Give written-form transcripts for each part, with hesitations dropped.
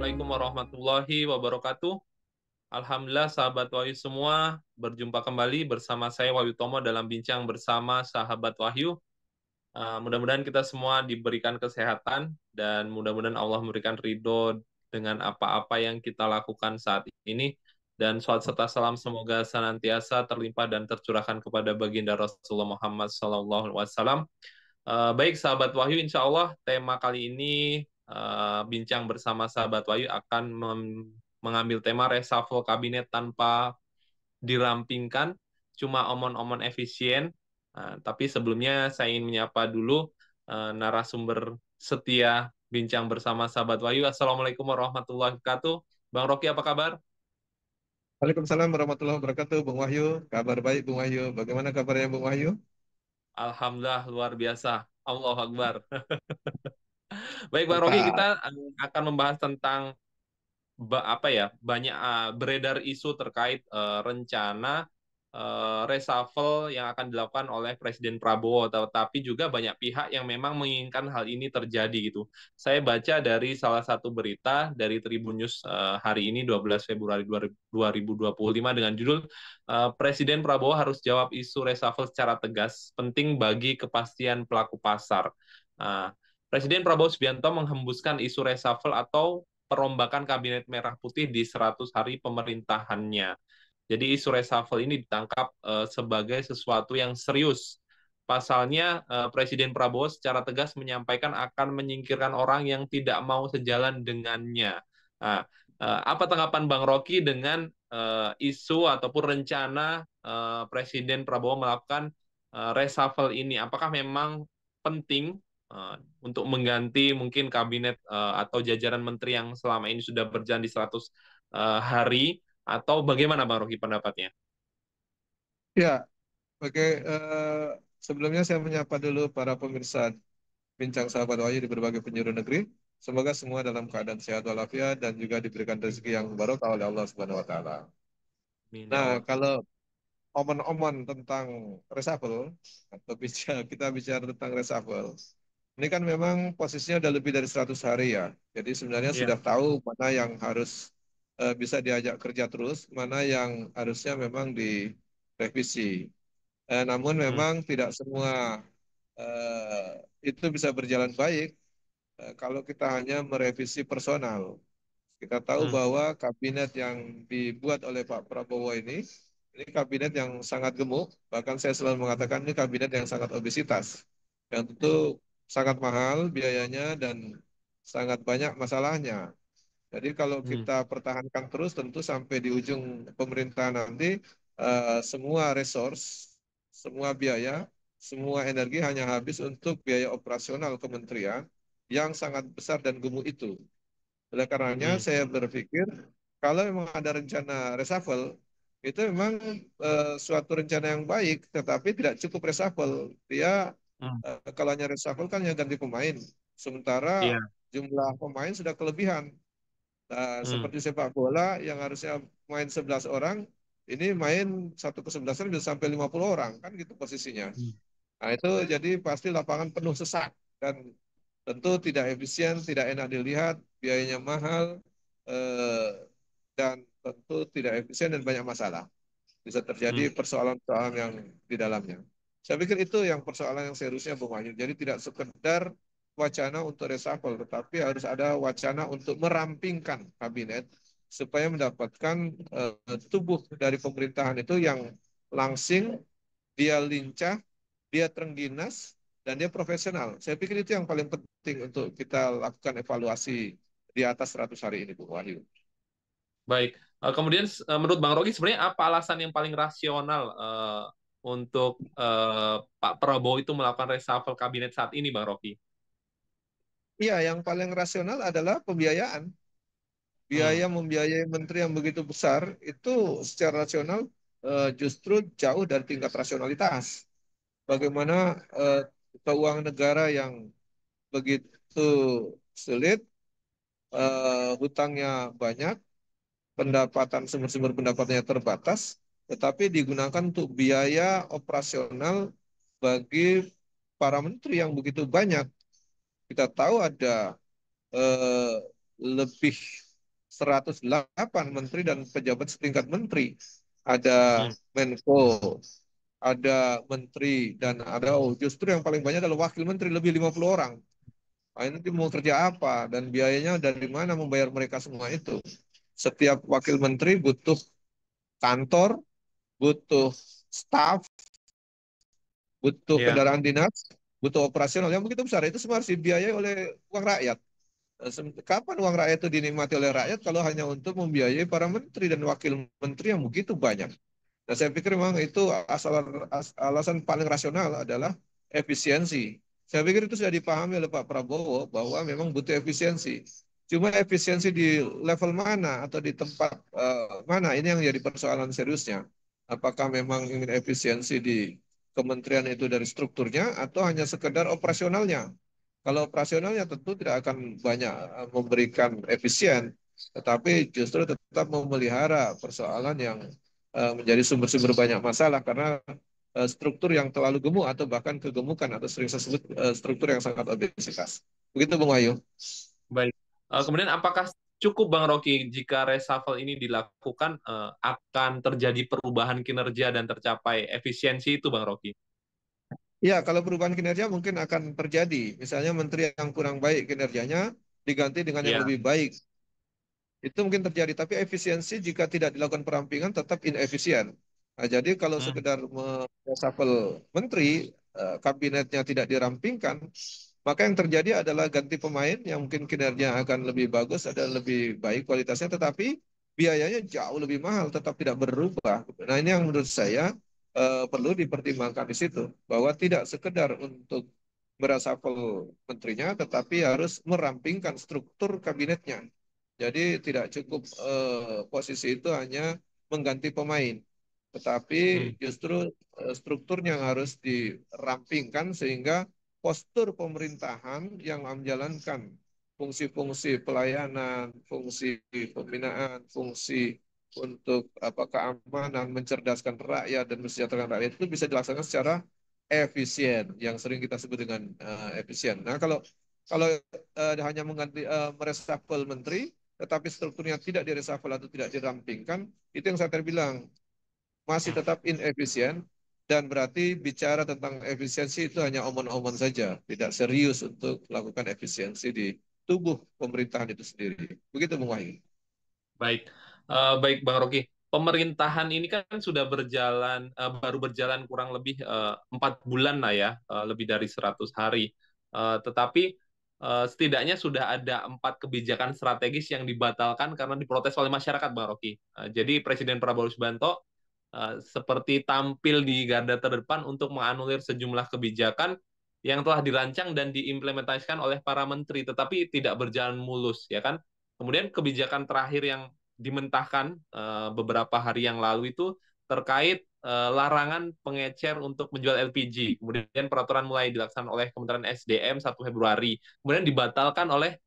Assalamualaikum warahmatullahi wabarakatuh. Alhamdulillah sahabat Wahyu semua, berjumpa kembali bersama saya Wahyu Tomo dalam bincang bersama sahabat Wahyu. Mudah-mudahan kita semua diberikan kesehatan dan mudah-mudahan Allah memberikan ridho dengan apa-apa yang kita lakukan saat ini. Dan salawat serta salam semoga senantiasa terlimpah dan tercurahkan kepada baginda Rasulullah Muhammad SAW. Baik sahabat Wahyu, insya Allah tema kali ini bincang bersama sahabat Wahyu akan mengambil tema reshuffle kabinet tanpa dirampingkan, cuma omon-omon efisien. Tapi sebelumnya saya ingin menyapa dulu narasumber setia bincang bersama sahabat Wahyu. Assalamualaikum warahmatullahi wabarakatuh. Bang Rocky, apa kabar? Waalaikumsalam warahmatullahi wabarakatuh, Bung Wahyu. Kabar baik, Bung Wahyu. Bagaimana kabarnya, Bung Wahyu? Alhamdulillah luar biasa. Allahu Akbar. Baik Bang Rocky, Mantap. kita akan membahas tentang apa ya, banyak beredar isu terkait rencana reshuffle yang akan dilakukan oleh Presiden Prabowo, tetapi juga banyak pihak yang memang menginginkan hal ini terjadi gitu. Saya baca dari salah satu berita dari Tribun News hari ini 12 Februari 2025 dengan judul Presiden Prabowo harus jawab isu reshuffle secara tegas, penting bagi kepastian pelaku pasar. Nah, Presiden Prabowo Subianto menghembuskan isu reshuffle atau perombakan kabinet merah putih di 100 hari pemerintahannya. Jadi isu reshuffle ini ditangkap sebagai sesuatu yang serius. Pasalnya Presiden Prabowo secara tegas menyampaikan akan menyingkirkan orang yang tidak mau sejalan dengannya. Nah, apa tanggapan Bang Rocky dengan isu ataupun rencana Presiden Prabowo melakukan reshuffle ini? Apakah memang penting untuk mengganti mungkin kabinet atau jajaran menteri yang selama ini sudah berjalan di 100 hari, atau bagaimana Bang Rocky pendapatnya? Ya, oke. Sebelumnya saya menyapa dulu para pemirsa Bincang Sahabat Wahyu di berbagai penjuru negeri. Semoga semua dalam keadaan sehat walafiat dan juga diberikan rezeki yang barokah oleh Allah Subhanahu wa taala. Amin ya Nah, Allah. kalau omon-omon tentang reshuffle atau kita bicara tentang reshuffle. Ini kan memang posisinya udah lebih dari 100 hari ya. Jadi sebenarnya Iya. sudah tahu mana yang harus bisa diajak kerja terus, mana yang harusnya memang direvisi. Namun Hmm. memang tidak semua itu bisa berjalan baik kalau kita hanya merevisi personal. Kita tahu Hmm. bahwa kabinet yang dibuat oleh Pak Prabowo ini kabinet yang sangat gemuk. Bahkan saya selalu mengatakan ini kabinet yang sangat obesitas. Yang tentu sangat mahal biayanya dan sangat banyak masalahnya. Jadi kalau Hmm. kita pertahankan terus, tentu sampai di ujung pemerintahan nanti, semua resource, semua biaya, semua energi hanya habis untuk biaya operasional kementerian yang sangat besar dan gemuk itu. Oleh karenanya Hmm. saya berpikir kalau memang ada rencana reshuffle, itu memang suatu rencana yang baik, tetapi tidak cukup reshuffle. Dia Hmm. kalau hanya reshuffle kan yang ganti pemain, sementara Iya. jumlah pemain sudah kelebihan. Nah, Hmm. seperti sepak bola yang harusnya main 11 orang, ini main satu kesebelasan bisa sampai 50 orang, kan gitu posisinya. Hmm. Nah, itu jadi pasti lapangan penuh sesak dan tentu tidak efisien, tidak enak dilihat, biayanya mahal, eh, dan tentu tidak efisien dan banyak masalah. Bisa terjadi Hmm. persoalan-persoalan yang di dalamnya. Saya pikir itu yang persoalan yang seriusnya Bung Wahyu. Jadi tidak sekedar wacana untuk reshuffle, tetapi harus ada wacana untuk merampingkan kabinet supaya mendapatkan tubuh dari pemerintahan itu yang langsing, dia lincah, dia terengginas, dan dia profesional. Saya pikir itu yang paling penting untuk kita lakukan evaluasi di atas 100 hari ini, Bung Wahyu. Baik. Kemudian menurut Bang Rocky sebenarnya apa alasan yang paling rasional untuk Pak Prabowo itu melakukan reshuffle kabinet saat ini, Bang Rocky? Iya, yang paling rasional adalah pembiayaan. Hmm. Biaya membiayai menteri yang begitu besar itu secara rasional justru jauh dari tingkat rasionalitas. Bagaimana keuangan negara yang begitu sulit, hutangnya banyak, pendapatan sumber-sumber pendapatannya terbatas, tetapi digunakan untuk biaya operasional bagi para menteri yang begitu banyak. Kita tahu ada eh, lebih 108 menteri dan pejabat setingkat menteri. Ada Hmm. Menko, ada menteri, dan ada justru yang paling banyak adalah wakil menteri, lebih 50 orang. Nah, ini mau kerja apa dan biayanya dari mana membayar mereka semua itu? Setiap wakil menteri butuh kantor, butuh staf, butuh Ya, kendaraan dinas, butuh operasional yang begitu besar. Itu semua harus dibiayai oleh uang rakyat. Kapan uang rakyat itu dinikmati oleh rakyat kalau hanya untuk membiayai para menteri dan wakil menteri yang begitu banyak? Nah, saya pikir memang itu alasan paling rasional adalah efisiensi. Saya pikir itu sudah dipahami oleh Pak Prabowo bahwa memang butuh efisiensi. Cuma efisiensi di level mana atau di tempat mana ini yang jadi persoalan seriusnya. Apakah memang ingin efisiensi di kementerian itu dari strukturnya atau hanya sekedar operasionalnya? Kalau operasionalnya tentu tidak akan banyak memberikan efisien, tetapi justru tetap memelihara persoalan yang menjadi sumber-sumber banyak masalah karena struktur yang terlalu gemuk atau bahkan kegemukan atau sering saya sebut struktur yang sangat obesitas. Begitu Bung Wahyu. baik. Kemudian apakah cukup Bang Rocky jika reshuffle ini dilakukan akan terjadi perubahan kinerja dan tercapai efisiensi itu Bang Rocky? Ya, kalau perubahan kinerja mungkin akan terjadi. Misalnya menteri yang kurang baik kinerjanya diganti dengan yang Ya. lebih baik. Itu mungkin terjadi, tapi efisiensi jika tidak dilakukan perampingan tetap inefisien. Nah, jadi kalau Hmm. sekedar reshuffle menteri, kabinetnya tidak dirampingkan, maka yang terjadi adalah ganti pemain yang mungkin kinerja akan lebih bagus, ada lebih baik kualitasnya, tetapi biayanya jauh lebih mahal, tetap tidak berubah. Nah, ini yang menurut saya perlu dipertimbangkan di situ, bahwa tidak sekedar untuk mereshuffle menterinya, tetapi harus merampingkan struktur kabinetnya. Jadi tidak cukup posisi itu hanya mengganti pemain, tetapi Hmm. justru strukturnya yang harus dirampingkan sehingga postur pemerintahan yang menjalankan fungsi-fungsi pelayanan, fungsi pembinaan, fungsi untuk keamanan, mencerdaskan rakyat dan mensejahterakan rakyat itu bisa dilaksanakan secara efisien, yang sering kita sebut dengan efisien. Nah, kalau kalau hanya mengganti mereshuffle menteri, tetapi strukturnya tidak direshuffle atau tidak dirampingkan, itu yang saya tadi bilang masih Hmm. tetap inefisien dan berarti bicara tentang efisiensi itu hanya omon-omon saja, tidak serius untuk melakukan efisiensi di tubuh pemerintahan itu sendiri. Begitu, Bung Wahyu. Baik, baik Bang Rocky. Pemerintahan ini kan sudah berjalan, baru berjalan kurang lebih 4 bulan lah ya, lebih dari 100 hari. Tetapi setidaknya sudah ada 4 kebijakan strategis yang dibatalkan karena diprotes oleh masyarakat, Bang Rocky. Jadi Presiden Prabowo Subianto seperti tampil di garda terdepan untuk menganulir sejumlah kebijakan yang telah dirancang dan diimplementasikan oleh para menteri, tetapi tidak berjalan mulus, ya kan? Kemudian kebijakan terakhir yang dimentahkan beberapa hari yang lalu itu terkait larangan pengecer untuk menjual LPG. Kemudian peraturan mulai dilaksanakan oleh Kementerian SDM 1 Februari. Kemudian dibatalkan oleh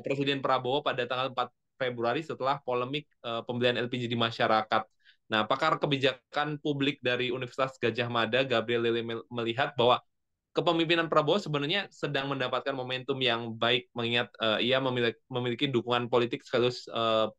Presiden Prabowo pada tanggal 4 Februari setelah polemik pembelian LPG di masyarakat. Nah, pakar kebijakan publik dari Universitas Gajah Mada, Gabriel Lele melihat bahwa kepemimpinan Prabowo sebenarnya sedang mendapatkan momentum yang baik mengingat ia memiliki dukungan politik sekaligus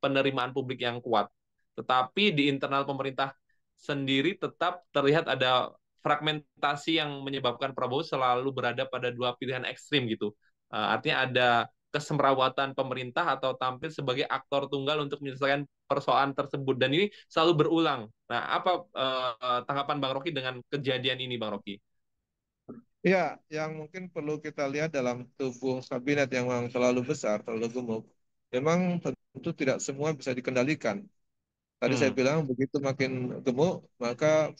penerimaan publik yang kuat. Tetapi di internal pemerintah sendiri tetap terlihat ada fragmentasi yang menyebabkan Prabowo selalu berada pada dua pilihan ekstrim gitu. Artinya ada kesemrawatan pemerintah atau tampil sebagai aktor tunggal untuk menyelesaikan persoalan tersebut dan ini selalu berulang. Nah, apa tanggapan Bang Rocky dengan kejadian ini, Bang Rocky? Ya, yang mungkin perlu kita lihat dalam tubuh kabinet yang memang terlalu besar, terlalu gemuk, memang tentu tidak semua bisa dikendalikan. Tadi saya Hmm. bilang begitu makin gemuk, maka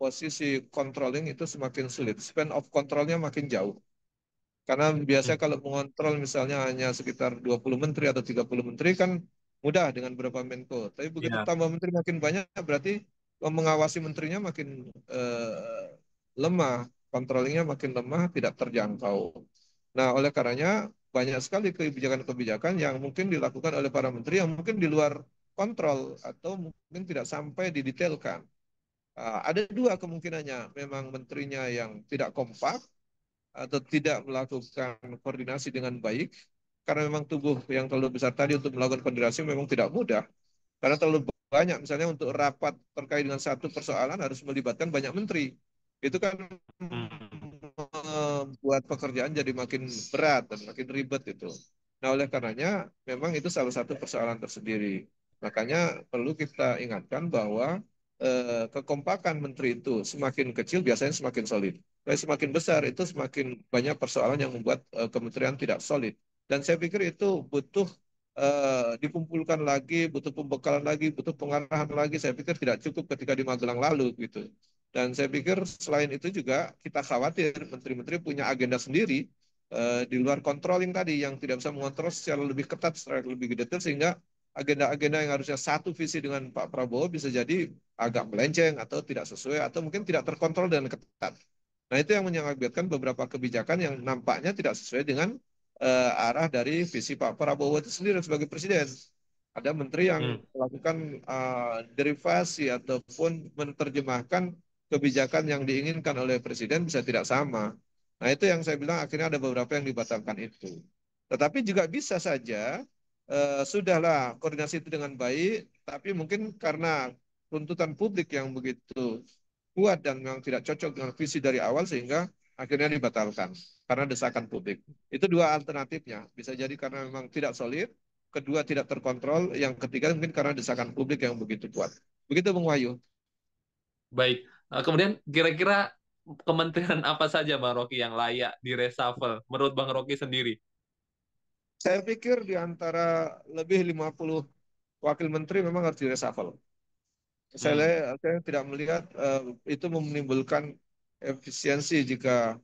posisi controlling itu semakin sulit. Span of controlnya makin jauh. Karena biasa Hmm. kalau mengontrol misalnya hanya sekitar 20 menteri atau 30 menteri kan mudah dengan beberapa Menko. Tapi begitu Ya. tambah menteri makin banyak berarti mengawasi menterinya makin lemah, controllingnya makin lemah, tidak terjangkau. Nah, oleh karenanya banyak sekali kebijakan-kebijakan yang mungkin dilakukan oleh para menteri yang mungkin di luar kontrol atau mungkin tidak sampai didetailkan. Ada dua kemungkinannya, memang menterinya yang tidak kompak atau tidak melakukan koordinasi dengan baik, karena memang tubuh yang terlalu besar tadi untuk melakukan koordinasi memang tidak mudah. Karena terlalu banyak, misalnya untuk rapat terkait dengan satu persoalan harus melibatkan banyak menteri. Itu kan Hmm. membuat pekerjaan jadi makin berat dan makin ribet itu. Nah, oleh karenanya memang itu salah satu persoalan tersendiri. Makanya perlu kita ingatkan bahwa kekompakan menteri itu semakin kecil biasanya semakin solid. Dan semakin besar itu semakin banyak persoalan yang membuat kementerian tidak solid. Dan saya pikir itu butuh dikumpulkan lagi, butuh pembekalan lagi, butuh pengarahan lagi. Saya pikir tidak cukup ketika di Magelang lalu gitu. Dan saya pikir selain itu juga kita khawatir menteri-menteri punya agenda sendiri di luar controlling tadi yang tidak bisa mengontrol secara lebih ketat, secara lebih detail sehingga agenda-agenda yang harusnya satu visi dengan Pak Prabowo bisa jadi agak melenceng atau tidak sesuai atau mungkin tidak terkontrol dan ketat. Nah, itu yang mengakibatkan beberapa kebijakan yang nampaknya tidak sesuai dengan arah dari visi Pak Prabowo itu sendiri sebagai presiden. Ada menteri yang Hmm. melakukan derivasi ataupun menerjemahkan kebijakan yang diinginkan oleh presiden bisa tidak sama. Nah, itu yang saya bilang akhirnya ada beberapa yang dibatalkan itu. Tetapi juga bisa saja sudahlah koordinasi itu dengan baik, tapi mungkin karena tuntutan publik yang begitu kuat dan memang tidak cocok dengan visi dari awal sehingga akhirnya dibatalkan karena desakan publik. Itu dua alternatifnya. Bisa jadi karena memang tidak solid, kedua tidak terkontrol, yang ketiga mungkin karena desakan publik yang begitu kuat. Begitu Bung Wahyu. Baik. Kemudian kira-kira kementerian apa saja Bang Rocky yang layak di reshuffle menurut Bang Rocky sendiri? Saya pikir di antara lebih 50 wakil menteri memang harus direshuffle. Hmm. Saya tidak melihat itu menimbulkan efisiensi jika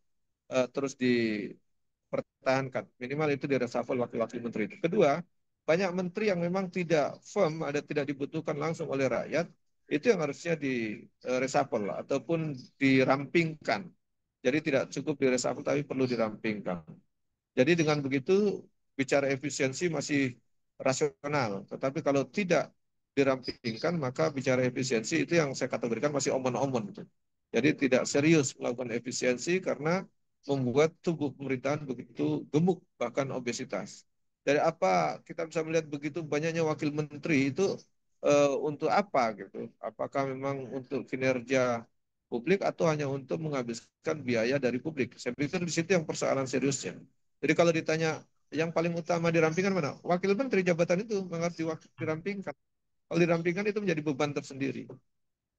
terus dipertahankan. Minimal itu direshuffle wakil-wakil menteri itu. Kedua, banyak menteri yang memang tidak firm, ada tidak dibutuhkan langsung oleh rakyat, itu yang harusnya di reshuffle ataupun dirampingkan. Jadi tidak cukup di reshuffle tapi perlu dirampingkan. Jadi dengan begitu bicara efisiensi masih rasional, tetapi kalau tidak dirampingkan maka bicara efisiensi itu yang saya kategorikan masih omon-omon. Gitu. Jadi tidak serius melakukan efisiensi karena membuat tubuh pemerintahan begitu gemuk bahkan obesitas. Dari apa kita bisa melihat begitu banyaknya wakil menteri itu untuk apa gitu? Apakah memang untuk kinerja publik atau hanya untuk menghabiskan biaya dari publik? Saya pikir di situ yang persoalan seriusnya. Jadi kalau ditanya yang paling utama dirampingkan mana? Wakil menteri jabatan itu harus dirampingkan. Kalau dirampingkan itu menjadi beban tersendiri.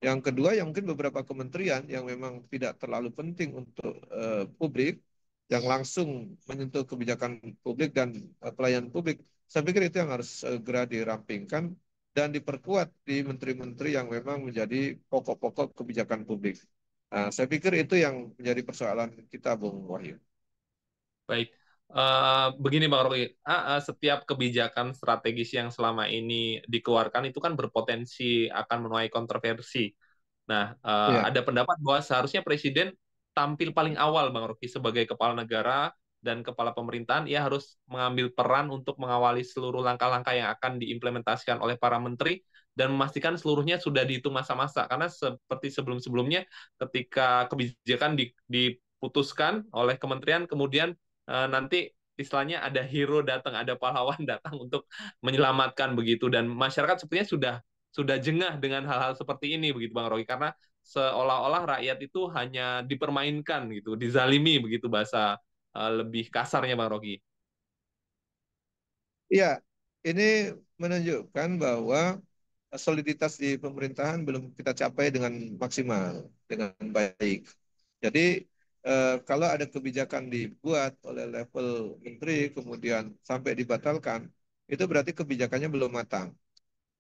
Yang kedua yang mungkin beberapa kementerian yang memang tidak terlalu penting untuk publik, yang langsung menyentuh kebijakan publik dan pelayanan publik, saya pikir itu yang harus segera dirampingkan dan diperkuat di menteri-menteri yang memang menjadi pokok-pokok kebijakan publik. Nah, saya pikir itu yang menjadi persoalan kita, Bung Wahyu. Baik. Begini Bang Rocky, setiap kebijakan strategis yang selama ini dikeluarkan itu kan berpotensi akan menuai kontroversi. Nah, Iya. ada pendapat bahwa seharusnya presiden tampil paling awal, Bang Rocky, sebagai kepala negara dan kepala pemerintahan, ia harus mengambil peran untuk mengawali seluruh langkah-langkah yang akan diimplementasikan oleh para menteri dan memastikan seluruhnya sudah dihitung masa-masa. Karena seperti sebelum-sebelumnya, ketika kebijakan diputuskan oleh kementerian, kemudian nanti istilahnya ada hero datang, ada pahlawan datang untuk menyelamatkan begitu, dan masyarakat sepertinya sudah jengah dengan hal-hal seperti ini begitu Bang Roy, karena seolah-olah rakyat itu hanya dipermainkan gitu, dizalimi begitu bahasa lebih kasarnya Bang Rocky. Iya, ini menunjukkan bahwa soliditas di pemerintahan belum kita capai dengan maksimal, dengan baik. Jadi kalau ada kebijakan dibuat oleh level menteri kemudian sampai dibatalkan, itu berarti kebijakannya belum matang.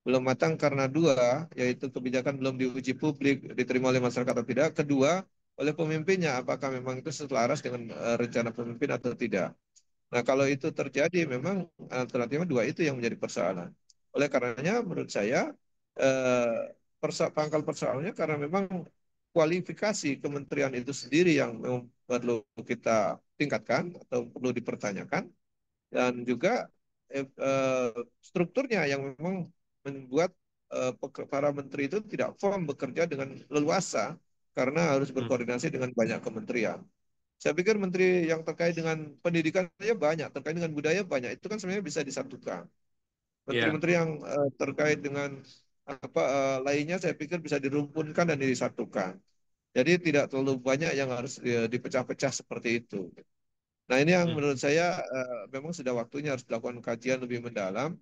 Belum matang karena dua, yaitu kebijakan belum diuji publik, diterima oleh masyarakat atau tidak. Kedua, oleh pemimpinnya, apakah memang itu selaras dengan rencana pemimpin atau tidak. Nah, kalau itu terjadi, memang alternatifnya dua itu yang menjadi persoalan. Oleh karenanya, menurut saya, pangkal persoalannya karena memang kualifikasi kementerian itu sendiri yang memang perlu kita tingkatkan atau perlu dipertanyakan, dan juga strukturnya yang memang membuat para menteri itu tidak firm bekerja dengan leluasa karena harus Hmm. berkoordinasi dengan banyak kementerian. Saya pikir menteri yang terkait dengan pendidikan aja banyak, terkait dengan budaya banyak. Itu kan sebenarnya bisa disatukan. Ya, Menteri-menteri yang terkait dengan apa lainnya saya pikir bisa dirumpunkan dan disatukan. Jadi tidak terlalu banyak yang harus dipecah-pecah seperti itu. Nah, ini yang hmm. menurut saya memang sudah waktunya harus dilakukan kajian lebih mendalam.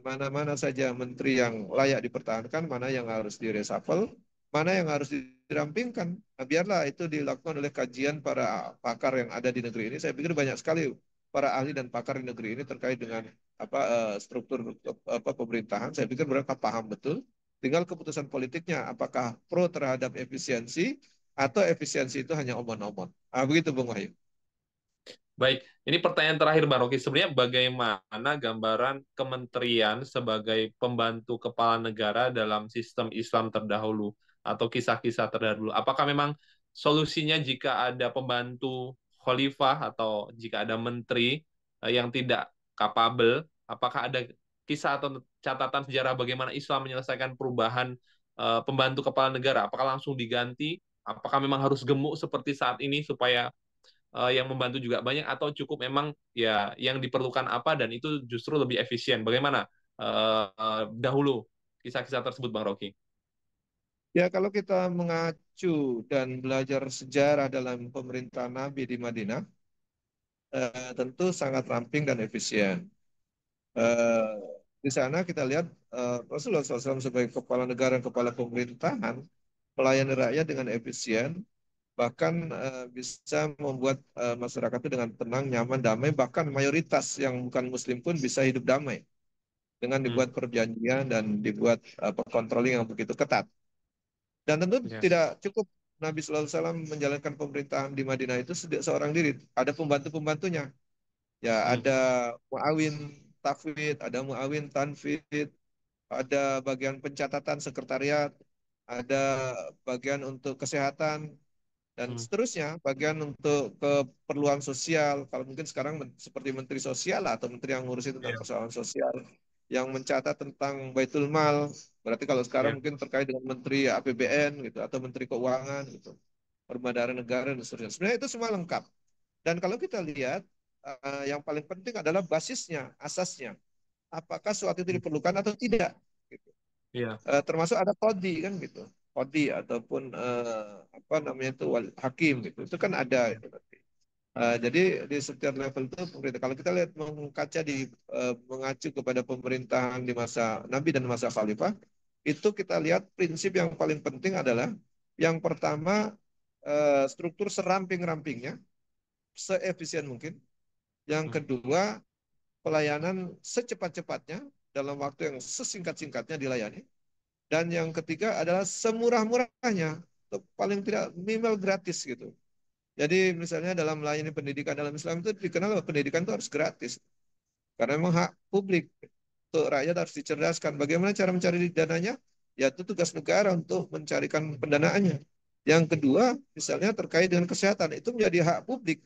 Mana-mana saja menteri yang layak dipertahankan, mana yang harus direshuffle, mana yang harus dirampingkan. Nah, biarlah itu dilakukan oleh kajian para pakar yang ada di negeri ini. Saya pikir banyak sekali para ahli dan pakar di negeri ini terkait dengan apa struktur apa pemerintahan. Saya pikir mereka paham betul. Tinggal keputusan politiknya, apakah pro terhadap efisiensi atau efisiensi itu hanya omon-omon. Ah, begitu, Bung Wahyu. Baik, ini pertanyaan terakhir Bang Rocky. Sebenarnya bagaimana gambaran kementerian sebagai pembantu kepala negara dalam sistem Islam terdahulu atau kisah-kisah terdahulu? Apakah memang solusinya jika ada pembantu khalifah atau jika ada menteri yang tidak kapabel, apakah ada kisah atau catatan sejarah bagaimana Islam menyelesaikan perubahan pembantu kepala negara? Apakah langsung diganti? Apakah memang harus gemuk seperti saat ini supaya yang membantu juga banyak atau cukup memang ya yang diperlukan apa dan itu justru lebih efisien. Bagaimana dahulu kisah-kisah tersebut Bang Rocky? Ya, kalau kita mengacu dan belajar sejarah dalam pemerintahan Nabi di Madinah, tentu sangat ramping dan efisien. Eh, di sana kita lihat Rasulullah SAW sebagai kepala negara dan kepala pemerintahan melayani rakyat dengan efisien, bahkan bisa membuat masyarakat itu dengan tenang, nyaman, damai, bahkan mayoritas yang bukan Muslim pun bisa hidup damai dengan Hmm, dibuat perjanjian dan dibuat controlling yang begitu ketat. Dan tentu ya. tidak cukup Nabi Sallallahu Alaihi Wasallam menjalankan pemerintahan di Madinah itu seorang diri, ada pembantu-pembantunya. Ya, Hmm, ada muawin tafwid, ada muawin tanfid, ada bagian pencatatan sekretariat, ada bagian untuk kesehatan, dan hmm, seterusnya, bagian untuk keperluan sosial. Kalau mungkin sekarang seperti Menteri Sosial atau Menteri yang ngurusin tentang ya, persoalan sosial, yang mencatat tentang Baitul Mal. Berarti kalau sekarang ya. mungkin terkait dengan Menteri APBN gitu atau Menteri Keuangan gitu, Permadaran Negara dan seterusnya. Sebenarnya itu semua lengkap. Dan kalau kita lihat yang paling penting adalah basisnya, asasnya. Apakah suatu itu Hmm, diperlukan atau tidak? Gitu. ya. Termasuk ada kodi kan gitu, kodi ataupun apa namanya itu hakim gitu, itu kan ada itu nanti. Jadi di setiap level itu pemerintah. Kalau kita lihat mengkaca mengacu kepada pemerintahan di masa Nabi dan masa Khalifah, itu kita lihat prinsip yang paling penting adalah yang pertama struktur seramping-rampingnya, seefisien mungkin. Yang Hmm, kedua pelayanan secepat-cepatnya dalam waktu yang sesingkat-singkatnya dilayani. Dan yang ketiga adalah semurah-murahnya, atau paling tidak minimal gratis gitu. Jadi misalnya dalam melayani pendidikan dalam Islam itu dikenal bahwa pendidikan itu harus gratis. Karena memang hak publik. Untuk rakyat harus dicerdaskan. Bagaimana cara mencari dananya? Ya itu tugas negara untuk mencarikan pendanaannya. Yang kedua, misalnya terkait dengan kesehatan, itu menjadi hak publik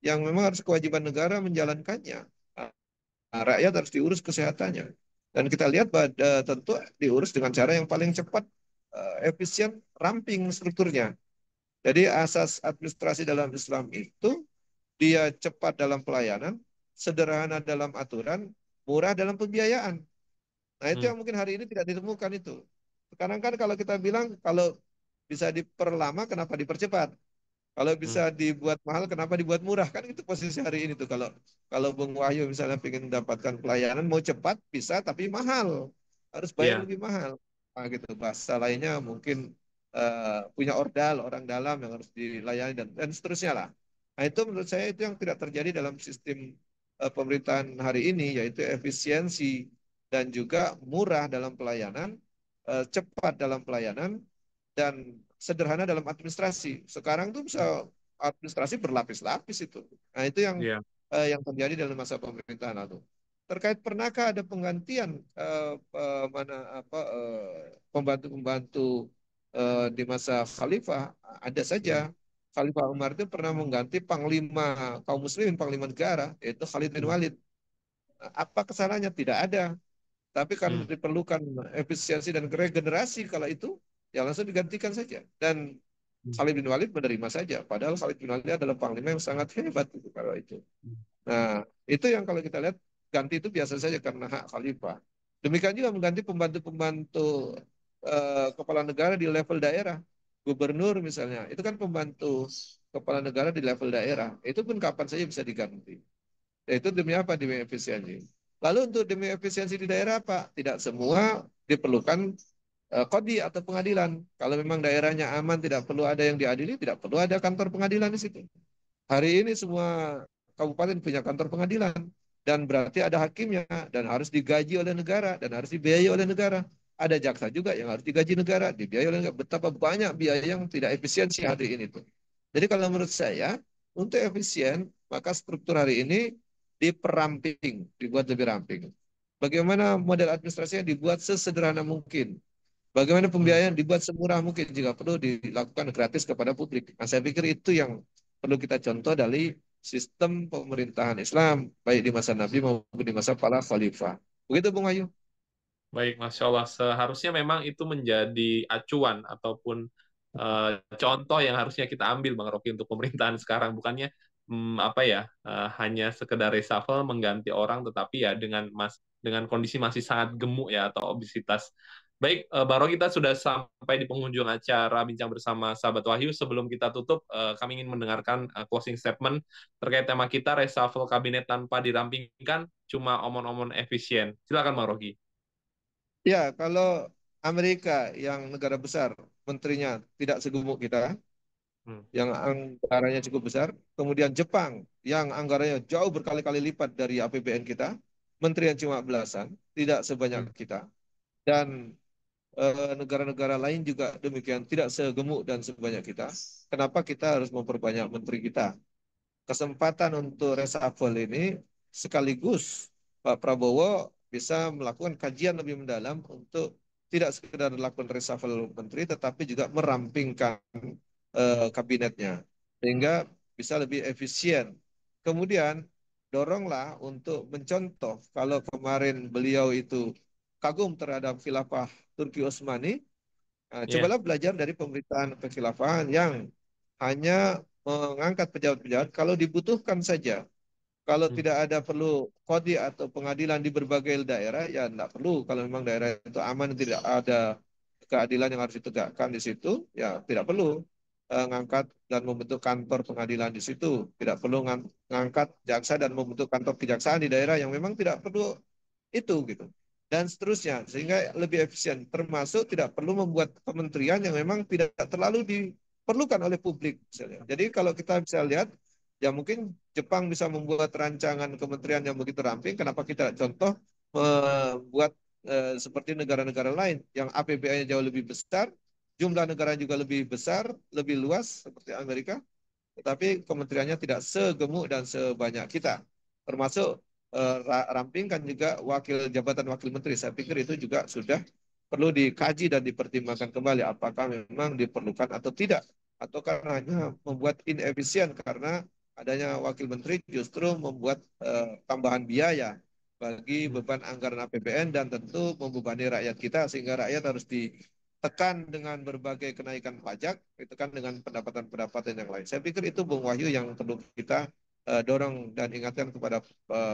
yang memang harus kewajiban negara menjalankannya. Rakyat harus diurus kesehatannya. Dan kita lihat bahwa tentu diurus dengan cara yang paling cepat, efisien, ramping strukturnya. Jadi asas administrasi dalam Islam itu dia cepat dalam pelayanan, sederhana dalam aturan, murah dalam pembiayaan. Nah itu hmm, yang mungkin hari ini tidak ditemukan itu. Sekarang kan kalau kita bilang kalau bisa diperlama, kenapa dipercepat? Kalau hmm, bisa dibuat mahal, kenapa dibuat murah? Kan itu posisi hari ini tuh. Kalau kalau Bung Wahyu misalnya ingin mendapatkan pelayanan, mau cepat bisa, tapi mahal. Harus bayar ya. lebih mahal. Nah, gitu. Bahasa lainnya mungkin punya ordal, orang dalam yang harus dilayani dan seterusnya lah. Nah itu menurut saya itu yang tidak terjadi dalam sistem pemerintahan hari ini, yaitu efisiensi dan juga murah dalam pelayanan, cepat dalam pelayanan, dan sederhana dalam administrasi. Sekarang tuh bisa Hmm, administrasi berlapis-lapis itu. Nah, itu ya. yang terjadi dalam masa pemerintahan lalu. Terkait pernahkah ada penggantian mana apa pembantu-pembantu di masa Khalifah? Ada saja. Hmm, Khalifah Umar itu pernah mengganti panglima kaum muslimin, panglima negara, yaitu Khalid bin hmm, Walid. Apa kesalahannya? Tidak ada. Tapi kan hmm, diperlukan efisiensi dan regenerasi, kalau itu ya langsung digantikan saja. Dan Khalid bin Walid menerima saja. Padahal Khalid bin Walid adalah panglima yang sangat hebat gitu, kalau itu. Nah, itu yang kalau kita lihat ganti itu biasa saja karena hak khalifah. Demikian juga mengganti pembantu-pembantu kepala negara di level daerah. Gubernur misalnya, itu kan pembantu kepala negara di level daerah. Itu pun kapan saja bisa diganti. Itu demi apa? Demi efisiensi. Lalu untuk demi efisiensi di daerah apa? Tidak semua diperlukan kodi atau pengadilan. Kalau memang daerahnya aman, tidak perlu ada yang diadili, tidak perlu ada kantor pengadilan di situ. Hari ini semua kabupaten punya kantor pengadilan dan berarti ada hakimnya dan harus digaji oleh negara dan harus dibiayai oleh negara. Ada jaksa juga yang harus digaji negara, dibiayai oleh negara. Betapa banyak biaya yang tidak efisiensi hari ini tuh. Jadi kalau menurut saya untuk efisien maka struktur hari ini diperamping, dibuat lebih ramping. Bagaimana model administrasinya dibuat sesederhana mungkin. Bagaimana pembiayaan dibuat semurah mungkin jika perlu dilakukan gratis kepada publik. Nah, saya pikir itu yang perlu kita contoh dari sistem pemerintahan Islam, baik di masa Nabi maupun di masa para khalifah. Begitu, Bung Ayu. Baik, Masya Allah. Seharusnya memang itu menjadi acuan ataupun contoh yang harusnya kita ambil, Bang Rocky, untuk pemerintahan sekarang. Bukannya apa ya, hanya sekedar reshuffle mengganti orang, tetapi ya dengan kondisi masih sangat gemuk ya atau obesitas. Baik, Bang Rocky, kita sudah sampai di penghujung acara Bincang Bersama Sahabat Wahyu. Sebelum kita tutup, kami ingin mendengarkan closing statement terkait tema kita, reshuffle kabinet tanpa dirampingkan, cuma omon-omon efisien. Silakan, Bang Rocky. Ya, kalau Amerika yang negara besar, menterinya tidak segemuk kita, Hmm. yang anggarannya cukup besar. Kemudian Jepang yang anggarannya jauh berkali-kali lipat dari APBN kita, menteri yang cuma belasan, tidak sebanyak Hmm. kita. Dan negara-negara lain juga demikian, tidak segemuk dan sebanyak kita. Kenapa kita harus memperbanyak menteri kita? Kesempatan untuk reshuffle ini sekaligus Pak Prabowo bisa melakukan kajian lebih mendalam untuk tidak sekedar melakukan reshuffle menteri, tetapi juga merampingkan kabinetnya sehingga bisa lebih efisien. Kemudian doronglah untuk mencontoh kalau kemarin beliau itu kagum terhadap khilafah Turki Utsmani. Nah, Ya. cobalah belajar dari pemerintahan kekhilafahan yang hanya mengangkat pejabat-pejabat kalau dibutuhkan saja. Kalau Hmm. tidak ada perlu kodi atau pengadilan di berbagai daerah, ya tidak perlu. Kalau memang daerah itu aman, tidak ada keadilan yang harus ditegakkan di situ, ya tidak perlu ngangkat dan membentuk kantor pengadilan di situ. Tidak perlu ngangkat jaksa dan membentuk kantor kejaksaan di daerah yang memang tidak perlu itu gitu, dan seterusnya, sehingga lebih efisien, termasuk tidak perlu membuat kementerian yang memang tidak terlalu diperlukan oleh publik misalnya. Jadi kalau kita bisa lihat, ya mungkin Jepang bisa membuat rancangan kementerian yang begitu ramping, kenapa kita contoh membuat seperti negara-negara lain yang APBN-nya jauh lebih besar, jumlah negara juga lebih besar, lebih luas seperti Amerika, tetapi kementeriannya tidak segemuk dan sebanyak kita. Termasuk rampingkan juga jabatan wakil menteri. Saya pikir itu juga sudah perlu dikaji dan dipertimbangkan kembali apakah memang diperlukan atau tidak. Atau karena hanya membuat inefisien karena adanya wakil menteri justru membuat tambahan biaya bagi Hmm. beban anggaran APBN dan tentu membebani rakyat kita sehingga rakyat harus ditekan dengan berbagai kenaikan pajak, ditekan dengan pendapatan-pendapatan yang lain. Saya pikir itu Bung Wahyu yang perlu kita dorong dan ingatkan kepada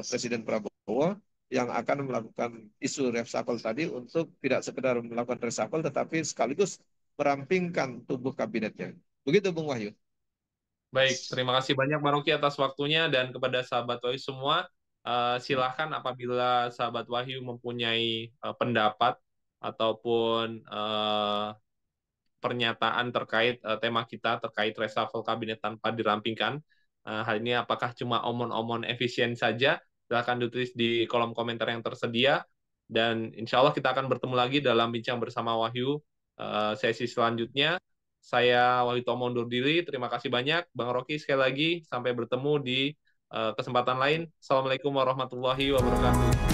Presiden Prabowo yang akan melakukan isu reshuffle tadi untuk tidak sekedar melakukan reshuffle tetapi sekaligus merampingkan tubuh kabinetnya. Begitu Bung Wahyu. Baik, terima kasih banyak Bang Rocky atas waktunya dan kepada sahabat Wahyu semua, silahkan apabila sahabat Wahyu mempunyai pendapat ataupun pernyataan terkait tema kita terkait reshuffle kabinet tanpa dirampingkan. Hal ini apakah cuma omon-omon efisien saja? Silahkan ditulis di kolom komentar yang tersedia. Dan insya Allah kita akan bertemu lagi dalam Bincang Bersama Wahyu sesi selanjutnya. Saya Wahyu Tomo undur diri. Terima kasih banyak. Bang Rocky sekali lagi. Sampai bertemu di kesempatan lain. Assalamualaikum warahmatullahi wabarakatuh.